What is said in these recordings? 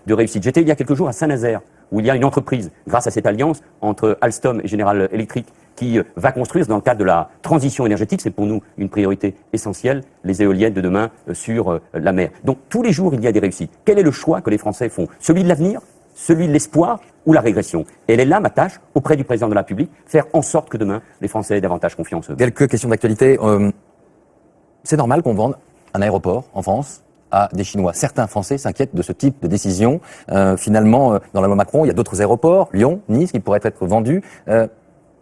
de réussite. J'étais il y a quelques jours à Saint-Nazaire, où il y a une entreprise, grâce à cette alliance entre Alstom et General Electric, qui va construire, dans le cadre de la transition énergétique, c'est pour nous une priorité essentielle, les éoliennes de demain sur la mer. Donc tous les jours, il y a des réussites. Quel est le choix que les Français font? Celui de l'avenir, celui de l'espoir ou la régression? Et elle est là, ma tâche, auprès du président de la République, faire en sorte que demain, les Français aient davantage confiance. Quelques questions d'actualité. C'est normal qu'on vende un aéroport en France à des Chinois. Certains Français s'inquiètent de ce type de décision. Finalement, dans la loi Macron, il y a d'autres aéroports, Lyon, Nice, qui pourraient être vendus.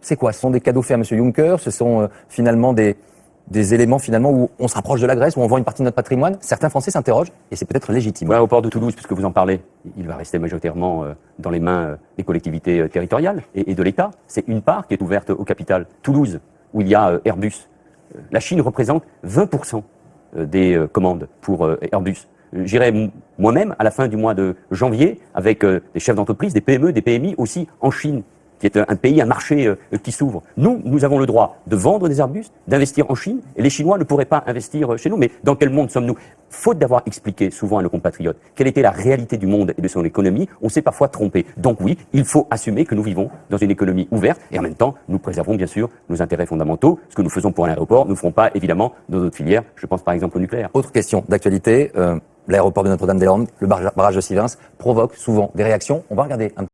C'est quoi? Ce sont des cadeaux faits à M. Juncker? Ce sont finalement des éléments finalement où on se rapproche de la Grèce, où on vend une partie de notre patrimoine? Certains Français s'interrogent et c'est peut-être légitime. L'aéroport de Toulouse, puisque vous en parlez, il va rester majoritairement dans les mains des collectivités territoriales et de l'État. C'est une part qui est ouverte au capital. Toulouse, où il y a Airbus. La Chine représente 20% des commandes pour Airbus. J'irai moi-même à la fin du mois de janvier avec des chefs d'entreprise, des PME, des PMI aussi en Chine, qui est un pays, un marché qui s'ouvre. Nous avons le droit de vendre des Airbus, d'investir en Chine, et les Chinois ne pourraient pas investir chez nous. Mais dans quel monde sommes-nous? Faute d'avoir expliqué souvent à nos compatriotes quelle était la réalité du monde et de son économie, on s'est parfois trompé. Donc oui, il faut assumer que nous vivons dans une économie ouverte, et en même temps, nous préservons bien sûr nos intérêts fondamentaux. Ce que nous faisons pour un aéroport, nous ne ferons pas évidemment dans d'autres filières. Je pense par exemple au nucléaire. Autre question d'actualité, l'aéroport de Notre-Dame-des-Landes, le barrage de Sivens, provoque souvent des réactions. On va regarder un